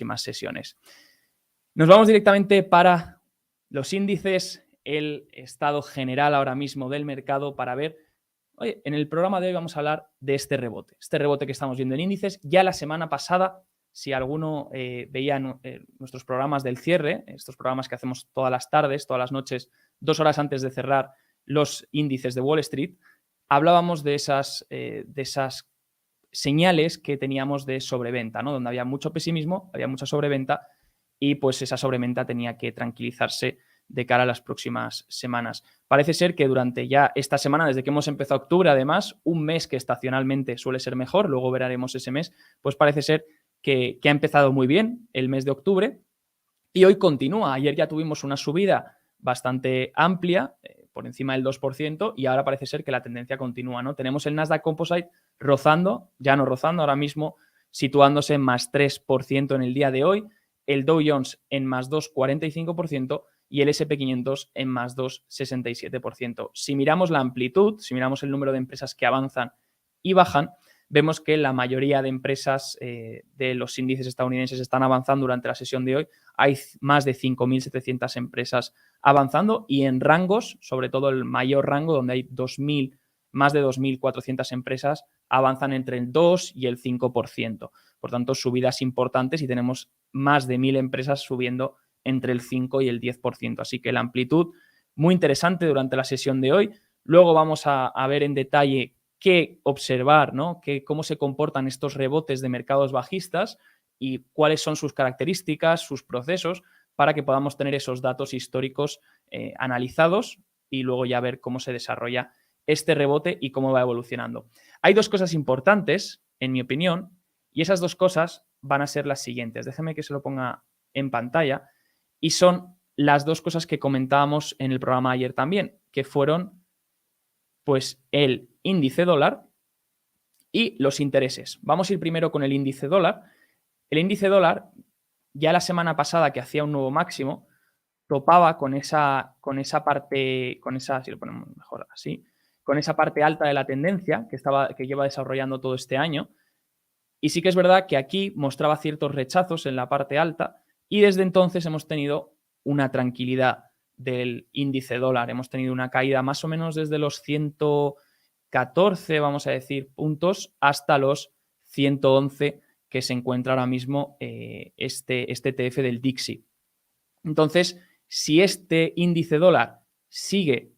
próximas sesiones. Nos vamos directamente para los índices, el estado general ahora mismo del mercado para ver, oye, en el programa de hoy vamos a hablar de este rebote que estamos viendo en índices. Ya la semana pasada, si alguno veía nuestros programas del cierre, estos programas que hacemos todas las tardes, todas las noches, 2 horas antes de cerrar los índices de Wall Street, hablábamos de esas señales que teníamos de sobreventa, ¿no? Donde había mucho pesimismo, había mucha sobreventa y pues esa sobreventa tenía que tranquilizarse de cara a las próximas semanas. Parece ser que durante ya esta semana, desde que hemos empezado octubre, además, un mes que estacionalmente suele ser mejor, luego veremos ese mes, pues parece ser que ha empezado muy bien el mes de octubre y hoy continúa. Ayer ya tuvimos una subida bastante amplia, por encima del 2%, y ahora parece ser que la tendencia continúa, ¿no? Tenemos el Nasdaq Composite rozando, ya no rozando, ahora mismo situándose en más 3% en el día de hoy, el Dow Jones en más 2,45% y el S&P 500 en más 2,67%. Si miramos la amplitud, si miramos el número de empresas que avanzan y bajan, vemos que la mayoría de empresas de los índices estadounidenses están avanzando durante la sesión de hoy. Hay más de 5.700 empresas avanzando y en rangos, sobre todo el mayor rango, donde hay más de 2.400 empresas, avanzan entre el 2 y el 5%. Por tanto, subidas importantes y tenemos más de 1.000 empresas subiendo entre el 5 y el 10%. Así que la amplitud muy interesante durante la sesión de hoy. Luego vamos a ver en detalle qué observar, ¿no? Cómo se comportan estos rebotes de mercados bajistas y cuáles son sus características, sus procesos, para que podamos tener esos datos históricos analizados y luego ya ver cómo se desarrolla este rebote y cómo va evolucionando. Hay 2 cosas importantes, en mi opinión, y esas 2 cosas van a ser las siguientes. Déjeme que se lo ponga en pantalla. Y son las 2 cosas que comentábamos en el programa ayer también, que fueron pues el índice dólar y los intereses. Vamos a ir primero con el índice dólar. El índice dólar, ya la semana pasada que hacía un nuevo máximo, topaba con esa parte, si lo ponemos mejor así, con esa parte alta de la tendencia que lleva desarrollando todo este año. Y sí que es verdad que aquí mostraba ciertos rechazos en la parte alta y desde entonces hemos tenido una tranquilidad del índice dólar. Hemos tenido una caída más o menos desde los 114, vamos a decir, puntos hasta los 111 que se encuentra ahora mismo este ETF del Dixie. Entonces, si este índice dólar sigue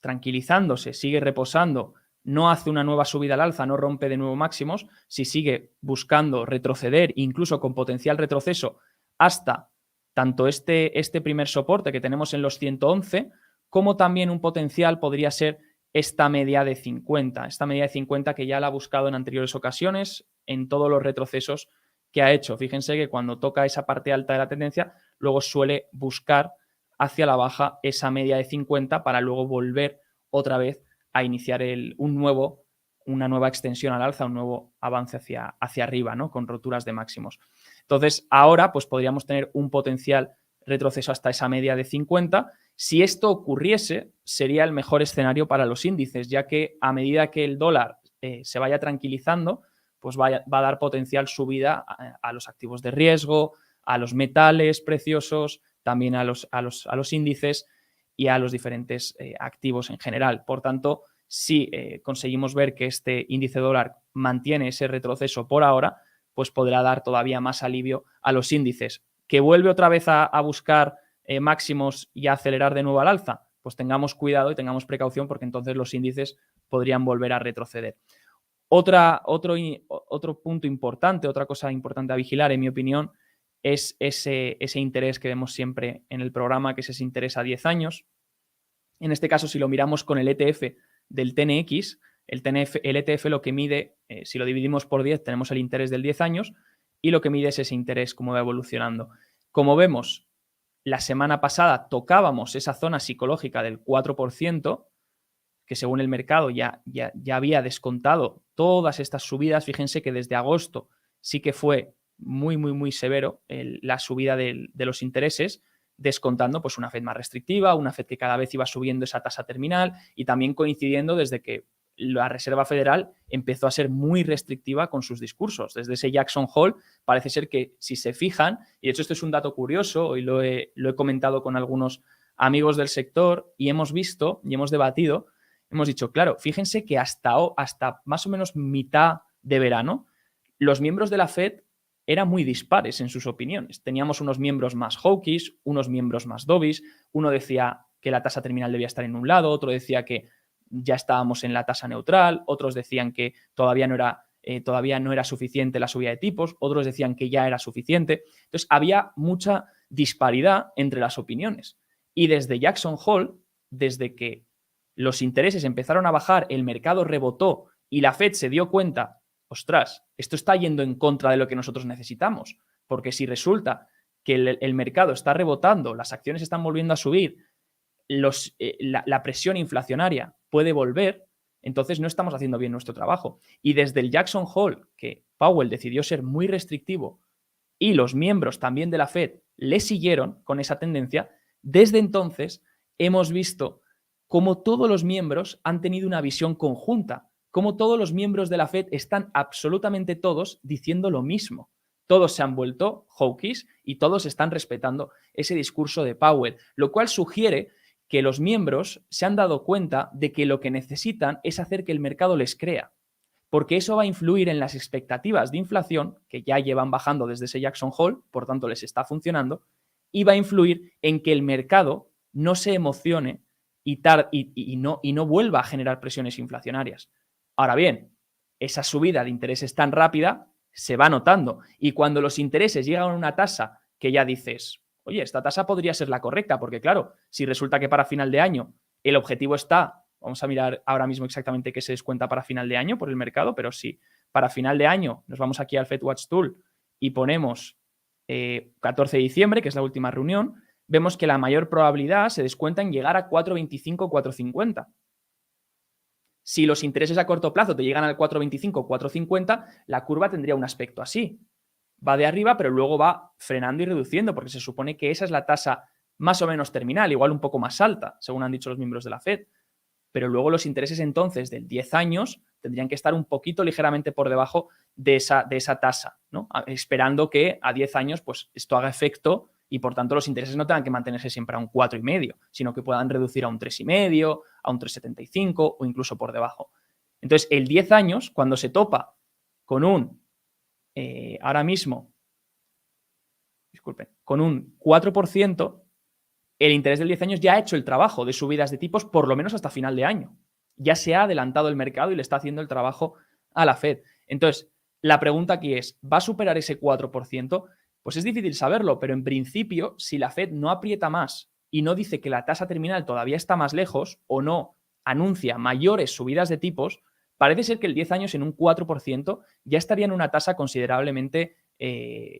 tranquilizándose, sigue reposando, no hace una nueva subida al alza, no rompe de nuevo máximos, si sigue buscando retroceder, incluso con potencial retroceso, hasta tanto este primer soporte que tenemos en los 111, como también un potencial podría ser esta media de 50. Esta media de 50 que ya la ha buscado en anteriores ocasiones, en todos los retrocesos que ha hecho. Fíjense que cuando toca esa parte alta de la tendencia, luego suele buscar hacia la baja esa media de 50 para luego volver otra vez a iniciar una nueva extensión al alza, un nuevo avance hacia arriba, ¿no? Con roturas de máximos. Entonces, ahora pues podríamos tener un potencial retroceso hasta esa media de 50. Si esto ocurriese, sería el mejor escenario para los índices, ya que a medida que el dólar se vaya tranquilizando, pues va a dar potencial subida a los activos de riesgo, a los metales preciosos, también a los índices y a los diferentes activos en general. Por tanto, si conseguimos ver que este índice dólar mantiene ese retroceso por ahora, pues podrá dar todavía más alivio a los índices. ¿Que vuelve otra vez a buscar máximos y a acelerar de nuevo al alza? Pues tengamos cuidado y tengamos precaución porque entonces los índices podrían volver a retroceder. Otro punto importante, otra cosa importante a vigilar, en mi opinión, es ese interés que vemos siempre en el programa, que es ese interés a 10 años. En este caso, si lo miramos con el ETF del TNX, el ETF lo que mide, si lo dividimos por 10, tenemos el interés del 10 años y lo que mide es ese interés, cómo va evolucionando. Como vemos, la semana pasada tocábamos esa zona psicológica del 4%, que según el mercado ya había descontado todas estas subidas. Fíjense que desde agosto sí que fue muy, muy, muy severo la subida de los intereses, descontando pues una Fed más restrictiva, una Fed que cada vez iba subiendo esa tasa terminal y también coincidiendo desde que la Reserva Federal empezó a ser muy restrictiva con sus discursos. Desde ese Jackson Hole parece ser que, si se fijan, y de hecho esto es un dato curioso, hoy lo he comentado con algunos amigos del sector y hemos visto y hemos debatido, hemos dicho, claro, fíjense que hasta más o menos mitad de verano, los miembros de la Fed eran muy dispares en sus opiniones. Teníamos unos miembros más hawkish, unos miembros más dovish. Uno decía que la tasa terminal debía estar en un lado, otro decía que ya estábamos en la tasa neutral, otros decían que todavía no era suficiente la subida de tipos, otros decían que ya era suficiente. Entonces, había mucha disparidad entre las opiniones. Y desde Jackson Hole, desde que los intereses empezaron a bajar, el mercado rebotó y la Fed se dio cuenta, ostras, esto está yendo en contra de lo que nosotros necesitamos, porque si resulta que el mercado está rebotando, las acciones están volviendo a subir, la presión inflacionaria puede volver, entonces no estamos haciendo bien nuestro trabajo. Y desde el Jackson Hole, que Powell decidió ser muy restrictivo y los miembros también de la Fed le siguieron con esa tendencia, desde entonces hemos visto cómo todos los miembros han tenido una visión conjunta, cómo todos los miembros de la Fed están absolutamente todos diciendo lo mismo. Todos se han vuelto hawkish y todos están respetando ese discurso de Powell, lo cual sugiere que los miembros se han dado cuenta de que lo que necesitan es hacer que el mercado les crea, porque eso va a influir en las expectativas de inflación, que ya llevan bajando desde ese Jackson Hole, por tanto les está funcionando, y va a influir en que el mercado no se emocione y no vuelva a generar presiones inflacionarias. Ahora bien, esa subida de intereses tan rápida se va notando, y cuando los intereses llegan a una tasa que ya dices, oye, esta tasa podría ser la correcta, porque claro, si resulta que para final de año el objetivo está, vamos a mirar ahora mismo exactamente qué se descuenta para final de año por el mercado, pero si para final de año nos vamos aquí al FedWatch Tool y ponemos 14 de diciembre, que es la última reunión, vemos que la mayor probabilidad se descuenta en llegar a 4,25, 4,50. Si los intereses a corto plazo te llegan al 4,25, 4,50, la curva tendría un aspecto así. Va de arriba, pero luego va frenando y reduciendo, porque se supone que esa es la tasa más o menos terminal, igual un poco más alta, según han dicho los miembros de la Fed. Pero luego los intereses entonces del 10 años tendrían que estar un poquito ligeramente por debajo de esa tasa, ¿no? Esperando que a 10 años pues, esto haga efecto y por tanto los intereses no tengan que mantenerse siempre a un 4,5, sino que puedan reducir a un 3,5, a un 3,75 o incluso por debajo. Entonces, el 10 años, cuando se topa con ahora mismo, disculpen, con un 4%, el interés del 10 años ya ha hecho el trabajo de subidas de tipos por lo menos hasta final de año. Ya se ha adelantado el mercado y le está haciendo el trabajo a la Fed. Entonces, la pregunta aquí es, ¿va a superar ese 4%? Pues es difícil saberlo, pero en principio, si la Fed no aprieta más y no dice que la tasa terminal todavía está más lejos o no anuncia mayores subidas de tipos, parece ser que el 10 años en un 4% ya estaría en una tasa considerablemente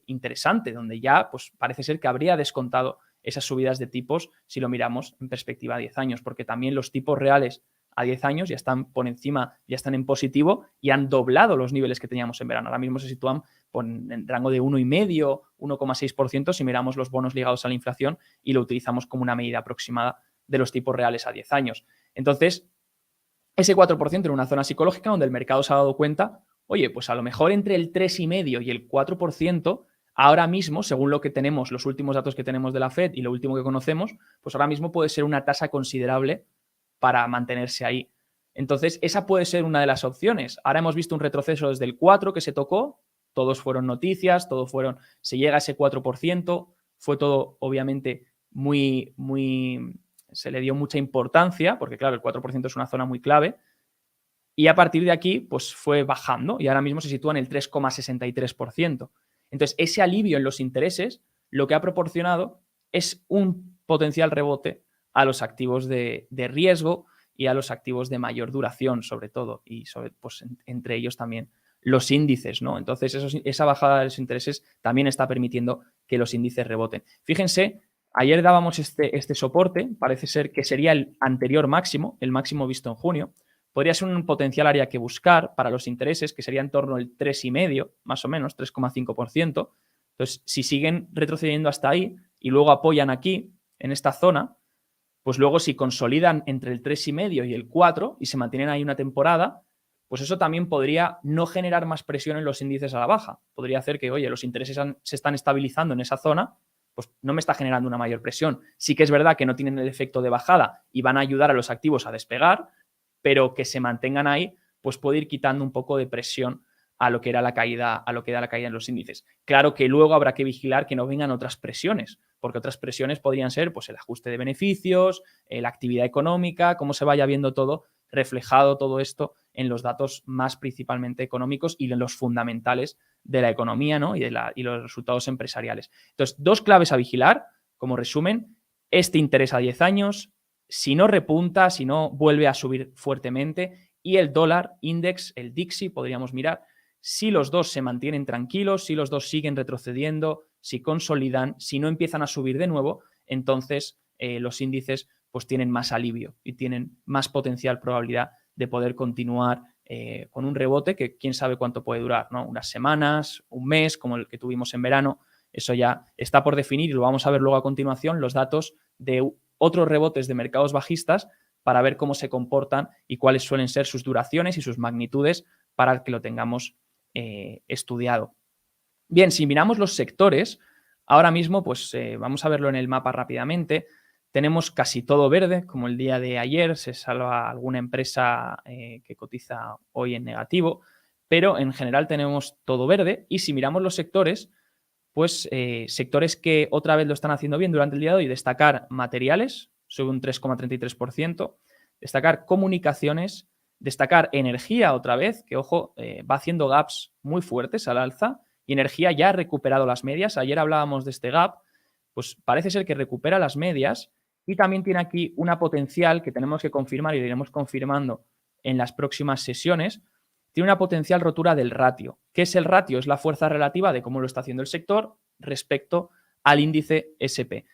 interesante, donde ya pues, parece ser que habría descontado esas subidas de tipos si lo miramos en perspectiva a 10 años, porque también los tipos reales a 10 años ya están por encima, ya están en positivo y han doblado los niveles que teníamos en verano. Ahora mismo se sitúan en rango de 1,5, 1,6% si miramos los bonos ligados a la inflación y lo utilizamos como una medida aproximada de los tipos reales a 10 años. Entonces, ese 4% en una zona psicológica donde el mercado se ha dado cuenta, oye, pues a lo mejor entre el 3,5 y el 4%, ahora mismo, según lo que tenemos, los últimos datos que tenemos de la Fed y lo último que conocemos, pues ahora mismo puede ser una tasa considerable para mantenerse ahí. Entonces, esa puede ser una de las opciones. Ahora hemos visto un retroceso desde el 4 que se tocó, todos fueron noticias, se llega a ese 4%, fue todo obviamente se le dio mucha importancia, porque claro, el 4% es una zona muy clave, y a partir de aquí pues fue bajando y ahora mismo se sitúa en el 3,63%. Entonces, ese alivio en los intereses lo que ha proporcionado es un potencial rebote a los activos de riesgo y a los activos de mayor duración, sobre todo, y pues, entre ellos también los índices, ¿no? Entonces, esa bajada de los intereses también está permitiendo que los índices reboten. Fíjense, ayer dábamos este soporte, parece ser que sería el anterior máximo, el máximo visto en junio. Podría ser un potencial área que buscar para los intereses, que sería en torno al 3,5, más o menos, 3,5%. Entonces, si siguen retrocediendo hasta ahí y luego apoyan aquí, en esta zona, pues luego si consolidan entre el 3,5 y el 4 y se mantienen ahí una temporada, pues eso también podría no generar más presión en los índices a la baja. Podría hacer que, oye, los intereses se están estabilizando en esa zona, pues no me está generando una mayor presión. Sí que es verdad que no tienen el efecto de bajada y van a ayudar a los activos a despegar, pero que se mantengan ahí, pues puede ir quitando un poco de presión a lo que era la caída, en los índices. Claro que luego habrá que vigilar que no vengan otras presiones, porque otras presiones podrían ser pues, el ajuste de beneficios, la actividad económica, cómo se vaya viendo todo, reflejado todo esto en los datos más principalmente económicos y en los fundamentales de la economía, ¿no? y los resultados empresariales. Entonces, 2 claves a vigilar, como resumen, este interés a 10 años, si no repunta, si no vuelve a subir fuertemente, y el dólar index, el DXY, podríamos mirar, si los dos se mantienen tranquilos, si los dos siguen retrocediendo, si consolidan, si no empiezan a subir de nuevo, entonces los índices pues tienen más alivio y tienen más potencial probabilidad de poder continuar con un rebote que quién sabe cuánto puede durar, ¿no? Unas semanas, un mes, como el que tuvimos en verano. Eso ya está por definir y lo vamos a ver luego a continuación, los datos de otros rebotes de mercados bajistas para ver cómo se comportan y cuáles suelen ser sus duraciones y sus magnitudes para que lo tengamos estudiado. Bien, si miramos los sectores, ahora mismo, pues vamos a verlo en el mapa rápidamente. Tenemos casi todo verde, como el día de ayer, se salva alguna empresa que cotiza hoy en negativo, pero en general tenemos todo verde y si miramos los sectores, pues sectores que otra vez lo están haciendo bien durante el día de hoy, destacar materiales, sube un 3,33%, destacar comunicaciones, destacar energía otra vez, que ojo, va haciendo gaps muy fuertes al alza y energía ya ha recuperado las medias. Ayer hablábamos de este gap, pues parece ser que recupera las medias y también tiene aquí una potencial que tenemos que confirmar y lo iremos confirmando en las próximas sesiones. Tiene una potencial rotura del ratio. ¿Qué es el ratio? Es la fuerza relativa de cómo lo está haciendo el sector respecto al índice SP.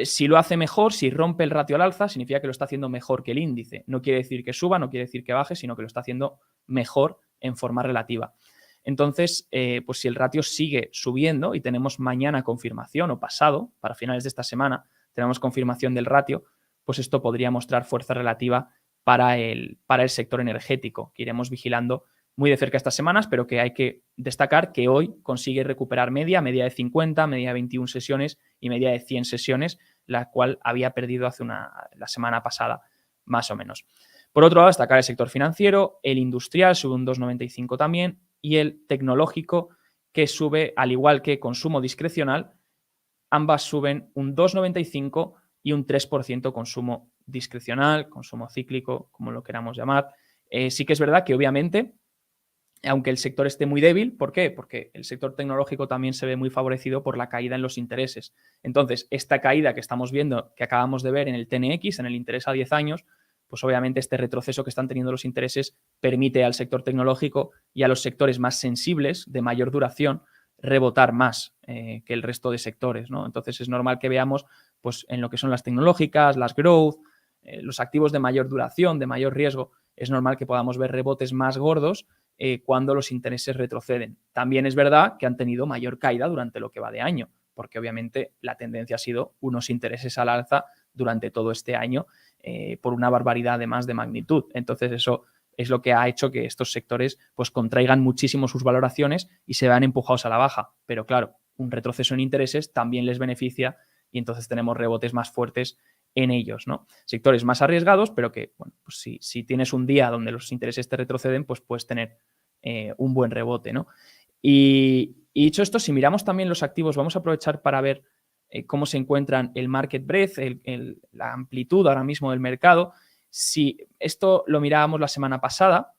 Si lo hace mejor, si rompe el ratio al alza, significa que lo está haciendo mejor que el índice. No quiere decir que suba, no quiere decir que baje, sino que lo está haciendo mejor en forma relativa. Entonces, pues si el ratio sigue subiendo y tenemos mañana confirmación o pasado, para finales de esta semana, tenemos confirmación del ratio, pues esto podría mostrar fuerza relativa para el sector energético, que iremos vigilando muy de cerca estas semanas, pero que hay que destacar que hoy consigue recuperar media de 50, media de 21 sesiones y media de 100 sesiones, la cual había perdido la semana pasada, más o menos. Por otro lado, destacar el sector financiero, el industrial sube un 2,95 también y el tecnológico que sube, al igual que consumo discrecional, ambas suben un 2,95 y un 3% consumo discrecional, consumo cíclico, como lo queramos llamar. Sí que es verdad que obviamente, aunque el sector esté muy débil, ¿por qué? Porque el sector tecnológico también se ve muy favorecido por la caída en los intereses. Entonces, esta caída que estamos viendo, que acabamos de ver en el TNX, en el interés a 10 años, pues obviamente este retroceso que están teniendo los intereses permite al sector tecnológico y a los sectores más sensibles, de mayor duración, rebotar más que el resto de sectores, ¿no? Entonces es normal que veamos pues, en lo que son las tecnológicas, las growth, los activos de mayor duración, de mayor riesgo, es normal que podamos ver rebotes más gordos cuando los intereses retroceden. También es verdad que han tenido mayor caída durante lo que va de año, porque obviamente la tendencia ha sido unos intereses al alza durante todo este año por una barbaridad además de magnitud. Entonces eso es lo que ha hecho que estos sectores pues contraigan muchísimo sus valoraciones y se vean empujados a la baja. Pero claro, un retroceso en intereses también les beneficia y entonces tenemos rebotes más fuertes en ellos, ¿no? Sectores más arriesgados, pero que, bueno, pues si tienes un día donde los intereses te retroceden, pues puedes tener un buen rebote, ¿no? Y dicho esto, si miramos también los activos, vamos a aprovechar para ver cómo se encuentran el market breadth, la amplitud ahora mismo del mercado. Si esto lo mirábamos la semana pasada,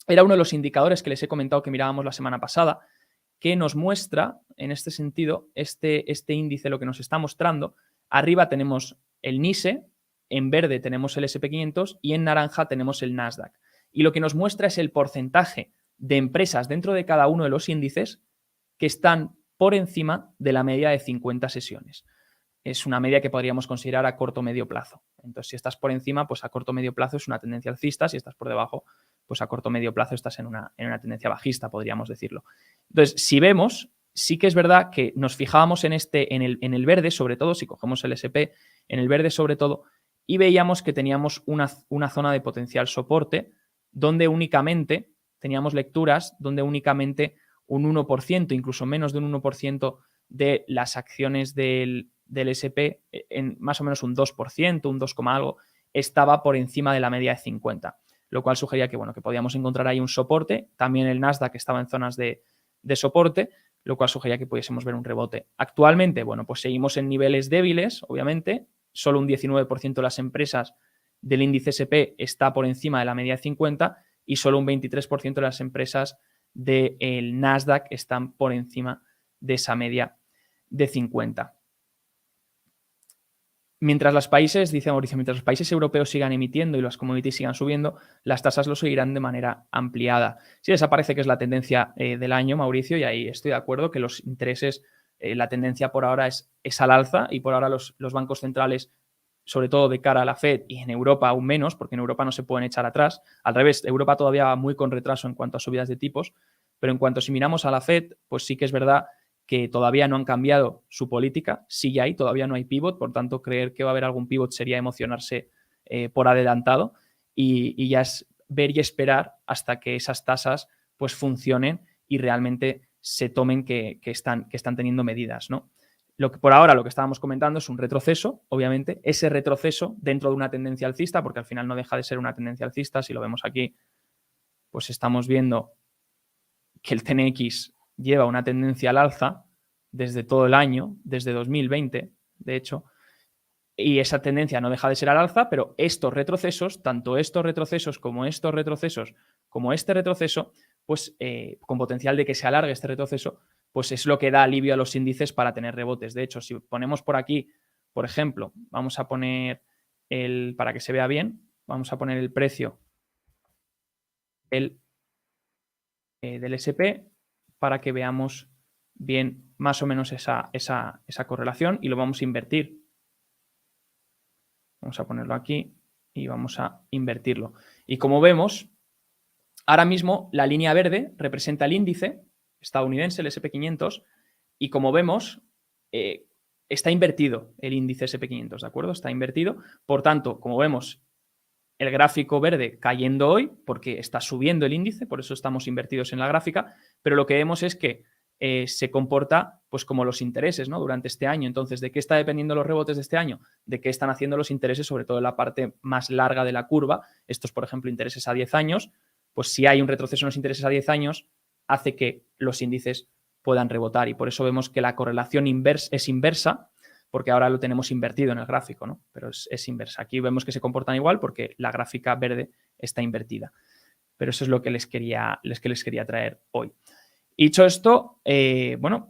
era uno de los indicadores que les he comentado que mirábamos la semana pasada, que nos muestra, en este sentido, este índice lo que nos está mostrando. Arriba tenemos el NISE, en verde tenemos el SP500 y en naranja tenemos el Nasdaq. Y lo que nos muestra es el porcentaje de empresas dentro de cada uno de los índices que están por encima de la media de 50 sesiones. Es una media que podríamos considerar a corto o medio plazo. Entonces, si estás por encima, pues a corto o medio plazo es una tendencia alcista. Si estás por debajo, pues a corto o medio plazo estás en una tendencia bajista, podríamos decirlo. Entonces, si vemos, sí que es verdad que nos fijábamos en el verde, sobre todo, si cogemos el SP, en el verde sobre todo, y veíamos que teníamos una zona de potencial soporte donde únicamente teníamos lecturas donde únicamente un 1%, incluso menos de un 1% de las acciones del S&P, en más o menos un 2%, un 2, algo, estaba por encima de la media de 50, lo cual sugería que, bueno, que podíamos encontrar ahí un soporte. También el Nasdaq estaba en zonas de soporte, lo cual sugería que pudiésemos ver un rebote. Actualmente, bueno, pues seguimos en niveles débiles, obviamente. Solo un 19% de las empresas del índice S&P está por encima de la media de 50 y solo un 23% de las empresas del Nasdaq están por encima de esa media de 50. Mientras los países, dice Mauricio, mientras los países europeos sigan emitiendo y las commodities sigan subiendo, las tasas lo seguirán de manera ampliada. Sí, esa parece que es la tendencia del año, Mauricio, y ahí estoy de acuerdo que los intereses, la tendencia por ahora es al alza y por ahora los bancos centrales, sobre todo de cara a la Fed y en Europa aún menos, porque en Europa no se pueden echar atrás. Al revés, Europa todavía va muy con retraso en cuanto a subidas de tipos, pero en cuanto si miramos a la Fed, pues sí que es verdad que todavía no han cambiado su política, sí hay, todavía no hay pivot, por tanto creer que va a haber algún pivot sería emocionarse por adelantado y ya es ver y esperar hasta que esas tasas pues funcionen y realmente se tomen que están teniendo medidas, ¿no? Por ahora lo que estábamos comentando es un retroceso, obviamente, ese retroceso dentro de una tendencia alcista, porque al final no deja de ser una tendencia alcista, si lo vemos aquí, pues estamos viendo que el TNX lleva una tendencia al alza desde todo el año, desde 2020, de hecho, y esa tendencia no deja de ser al alza, pero estos retrocesos, tanto estos retrocesos como estos retrocesos, como este retroceso, pues con potencial de que se alargue este retroceso, pues es lo que da alivio a los índices para tener rebotes. De hecho, si ponemos por aquí, por ejemplo, vamos a poner para que se vea bien, vamos a poner el precio del SP para que veamos bien más o menos esa correlación y lo vamos a invertir. Vamos a ponerlo aquí y vamos a invertirlo. Y como vemos, ahora mismo la línea verde representa el índice estadounidense, el SP500, y como vemos, está invertido el índice SP500, ¿de acuerdo? Está invertido. Por tanto, como vemos, el gráfico verde cayendo hoy porque está subiendo el índice, por eso estamos invertidos en la gráfica, pero lo que vemos es que se comporta pues como los intereses, ¿no? Durante este año. Entonces, ¿de qué está dependiendo los rebotes de este año? De qué están haciendo los intereses, sobre todo en la parte más larga de la curva. Estos, por ejemplo, intereses a 10 años, pues si hay un retroceso en los intereses a 10 años, hace que los índices puedan rebotar y por eso vemos que la correlación es inversa, porque ahora lo tenemos invertido en el gráfico, ¿no? Pero es inversa. Aquí vemos que se comportan igual porque la gráfica verde está invertida. Pero eso es lo que les quería traer hoy. Dicho esto, bueno,